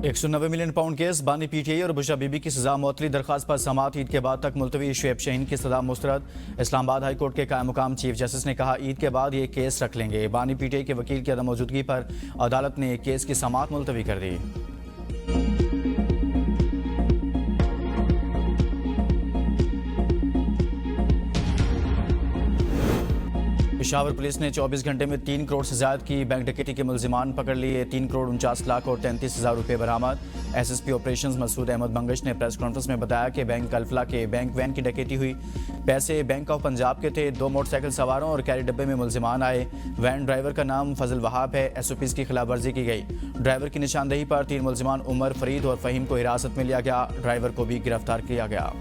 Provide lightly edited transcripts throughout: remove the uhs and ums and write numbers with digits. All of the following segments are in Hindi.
190 मिलियन पाउंड केस, बानी पीटीआई और बुशरा बीबी की सजा मुअत्तली दरखास्त पर समाअत ईद के बाद तक मुलतवी। शुएब शाहीन की सजा मुस्तरद। इस्लामाबाद हाई कोर्ट के कायम मुकाम चीफ जस्टिस ने कहा ईद के बाद ये केस रख लेंगे। बानी पीटीआई के वकील की अदम मौजूदगी पर अदालत ने केस की समाअत मुलतवी कर दी। पेशावर पुलिस ने 24 घंटे में 3 करोड़ से ज्यादा की बैंक डकैती के मुलजिमान पकड़ लिए। 3 करोड़ 49 लाख और 33,000 रुपये बरामद। एसएसपी ऑपरेशंस मसूद अहमद बंगश ने प्रेस कॉन्फ्रेंस में बताया कि बैंक अल्फला के बैंक वैन की डकैती हुई। पैसे बैंक ऑफ पंजाब के थे। 2 मोटरसाइकिल सवारों और कैरी डब्बे में मुलजिमान आए। वैन ड्राइवर का नाम फजल वहाब है। एसओपीज की खिलाफ वर्जी की गई। ड्राइवर की निशानदेही पर 3 मुलजिमान उमर, फरीद और फहीम को हिरासत में लिया गया। ड्राइवर को भी गिरफ्तार किया गया।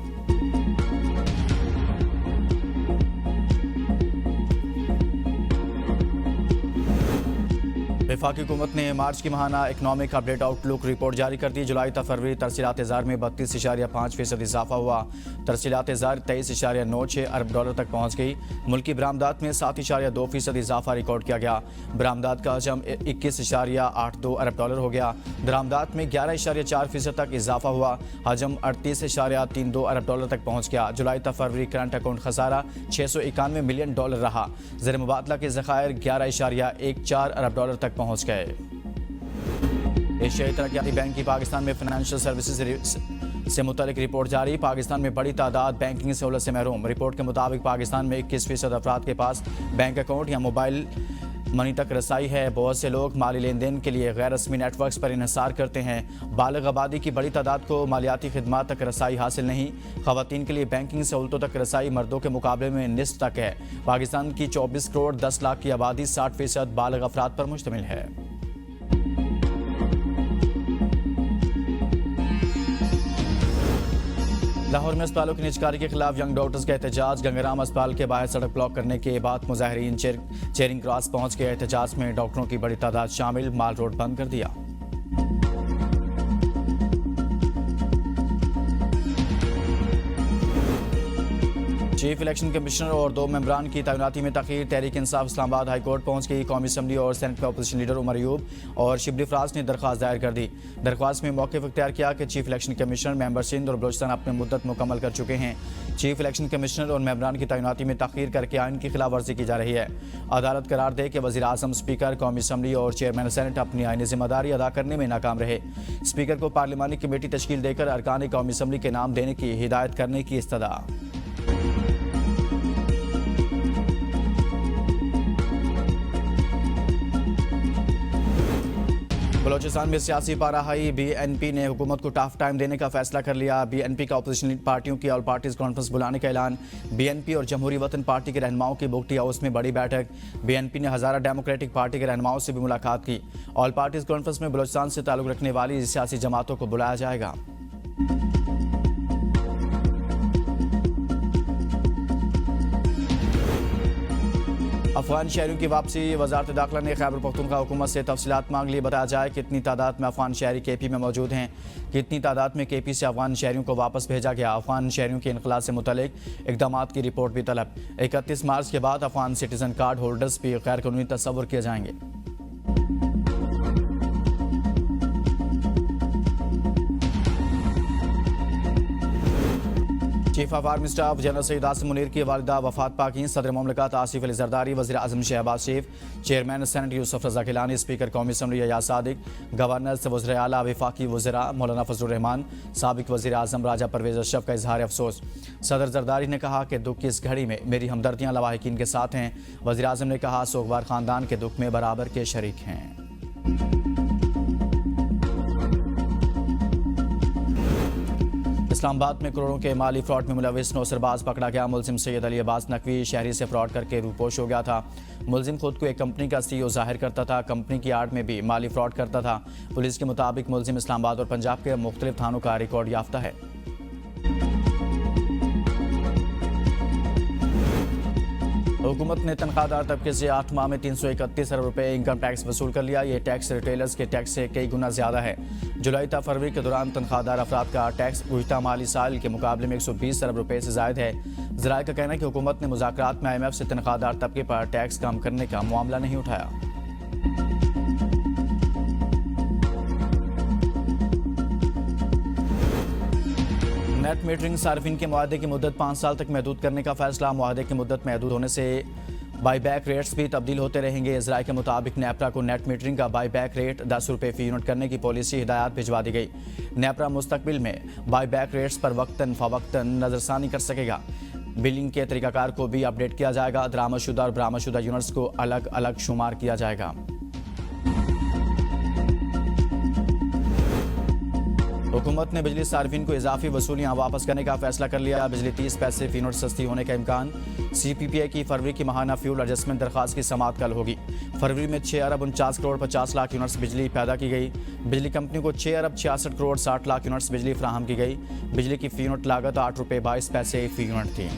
वफाकी हुकूमत ने मार्च की माहाना इकनॉमिक अपडेट आउटलुक रिपोर्ट जारी कर दी। जुलाई तक फरवरी तरसीलात ज़ार में 32.5% इजाफा हुआ। तरसीलात ज़ार 23.96 अरब डॉलर तक पहुँच गई। मुल्की बरामदात में 7.2% इजाफा रिकॉर्ड किया गया। बरामदात का हजम 21.82 अरब डॉलर हो गया। दरामदात में 11.4% तक इजाफा हुआ। हजम 38.32 अरब डॉलर तक पहुँच गया। जुलाई तक फरवरी करंट अकाउंट खसारा 691 मिलियन डॉलर रहा। ज़र मुबादला के ज़खायर 11.14 अरब डॉलर तक पहुंच गए। एशियाई तरक्याती बैंक की पाकिस्तान में फाइनेंशियल सर्विसेज से मुतालिक रिपोर्ट जारी। पाकिस्तान में बड़ी तादाद बैंकिंग सहूलत से महरूम। रिपोर्ट के मुताबिक पाकिस्तान में 21% अफराद के पास बैंक अकाउंट या मोबाइल मनी तक रसाई है। बहुत से लोग माली लेन देन के लिए गैर रस्मी नेटवर्क्स पर इन्हिसार करते हैं। बालिग आबादी की बड़ी तादाद को मालियाती खिदमात तक रसाई हासिल नहीं। खवातीन के लिए बैंकिंग सहूलतों तक रसाई मर्दों के मुकाबले में निस्फ तक है। पाकिस्तान की 24 करोड़ 10 लाख की आबादी 60% बालिग अफराद पर मुश्तमिल है। लाहौर में अस्पतालों की निजकारी के खिलाफ यंग डॉक्टर्स का एहतजाज। गंगाराम अस्पताल के बाहर सड़क ब्लॉक करने के बाद मुजाहिरीन चेरिंग क्रॉस पहुंच गए। एहतजाज में डॉक्टरों की बड़ी तादाद शामिल। माल रोड बंद कर दिया। चीफ इलेक्शन कमिश्नर और 2 मेंबरान की तैनाती में तखीर। तहरीक इंसाफ इस्लामाबाद हाई कोर्ट पहुंच गई। कौमी असम्बली और सेनेट के अपोजिशन लीडर उमर अयूब और शिबली फराज ने दरख्वास्त दायर कर दी। दरख्वास्त में मौक़िफ़ इख्तियार किया कि chief election commissioner member Sindh और बलोचिस्तान अपनी मुद्दत मुकम्मल कर चुके हैं। चीफ इलेक्शन कमिश्नर और मेंबरान की तैनाती में तखीर करके आइन की खिलाफ वर्जी की जा रही है। अदालत करार दे कि वज़ीर आज़म, स्पीकर, कौमी असम्बली और चेयरमैन सेनेट अपनी आइनी जिम्मेदारी अदा करने में नाकाम रहे। स्पीकर को पार्लिमानी कमेटी तश्कील देकर अरकान कौमी असम्बली के नाम देने की हिदायत करने की इस्तदा। बलोचिस्तान में सियासी पारा हाई। बीएनपी ने हुकूमत को टफ टाइम देने का फैसला कर लिया। बीएनपी का अपोजिशन पार्टियों की ऑल पार्टीज कॉन्फ्रेंस बुलाने का ऐलान। बीएनपी और जमहूरी वतन पार्टी के रहनुमाओं की बुगटी हाउस में बड़ी बैठक। बीएनपी ने हज़ारा डेमोक्रेटिक पार्टी के रहनुमाओं से भी मुलाकात की। ऑल पार्टीज कॉन्फ्रेंस में बलोचिस्तान से ताल्लुक़ रखने वाली सियासी जमातों को बुलाया जाएगा। अफगान शहरियों की वापसी। वजारत दाखिला ने खैबर पख्तूनख्वा हुकूमत से तफसीलात मांग ली। बताया जाए कितनी तादाद में अफगान शहरी केपी में मौजूद हैं। कितनी तादाद में केपी से अफगान शहरियों को वापस भेजा गया। अफगान शहरियों के इनखला से मुतल्लिक इक़दामात की रिपोर्ट भी तलब। 31 मार्च के बाद अफगान सिटीजन कार्ड होल्डर्स भी गैर कानूनी तस्वुर किए जाएंगे। Chief of army staff general Syed Asim Munir की वालिदा वफात पाकी। सदर मुमलिकत आसिफ अली जरदारी, वज़ीर आज़म शहबाज शरीफ, चेयरमैन सेनेट यूसुफ रज़ा गिलानी, स्पीकर कौमी असम्बली अयाज सादिक, गवर्नर वज़ीर आला वफाकी वज़रा मौलाना फजलुर रहमान, साबिक वज़ीर आज़म राजा परवेज़ अशरफ का इजहार अफसोस। सदर जरदारी ने कहा कि दुख की इस घड़ी में मेरी हमदर्दियाँ लवाहिकीन के साथ हैं। वज़ीर आज़म ने कहा सोगवार ख़ानदान के दुख में बराबर के शरीक हैं। इस्लामाबाद में करोड़ों के माली फ्रॉड में मुलविस नौसरबाज पकड़ा गया। मुलजिम सैयद अली अब्बास नकवी शहरी से फ्रॉड करके रूपोश हो गया था। मुलजिम खुद को एक कंपनी का सीईओ जाहिर करता था। कंपनी की आड़ में भी माली फ्रॉड करता था। पुलिस के मुताबिक मुलजिम इस्लामाबाद और पंजाब के मुख्तलिफ थानों का रिकॉर्ड याफ्ता है। हुकूमत ने तनख्वाहदार तबके से 8 माह में 331 अरब रुपए इनकम टैक्स वसूल कर लिया। ये टैक्स रिटेलर्स के टैक्स से कई गुना ज़्यादा है। जुलाई तक फरवरी के दौरान तनख्वाहदार अफराद का टैक्स गुज़िश्ता माली साल के मुकाबले में 120 अरब रुपए से ज़ायद है। ज़राए का कहना है कि हुकूमत ने मुज़ाकरात में IMF से तनख्वाहदार तबके पर टैक्स कम करने का मामला नहीं उठाया। नेट मीटरिंग सार्फिन के मुआहदे की मुद्दत 5 साल तक महदूद करने का फैसला। मुआहदे की मुद्दत महदूद होने से बाईबैक रेट्स भी तब्दील होते रहेंगे। इजराय के मुताबिक नेपरा को नेट मीटरिंग का बाईबैक रेट 10 रुपये फी यूनिट करने की पॉलिसी हिदायत भिजवा दी गई। नेपरा मुस्तकबिल में बाईबैक रेट्स पर वक्तन फवक्तन नजरसानी कर सकेगा। बिलिंग के तरीकाकार को भी अपडेट किया जाएगा। दरामदशुदा और बरामदशुदा यूनिट्स को अलग अलग शुमार किया जाएगा। हुकूमत ने बिजली सार्फिन को इजाफी वसूलियाँ वापस करने का फैसला कर लिया। बिजली 30 पैसे फी यूनिट सस्ती होने का इम्कान। CPPA की फरवरी की माहाना फ्यूल एडजस्टमेंट दरख्वास्त की समाअत कल होगी। फरवरी में 6 अरब 49 करोड़ 50 लाख यूनिट्स बिजली पैदा की गई। बिजली कंपनी को 6 अरब 66 करोड़ 60 लाख यूनिट्स बिजली फराहम की गई। बिजली की फी यूनिट लागत 8 रुपये 22 पैसे फी यूनिट थी।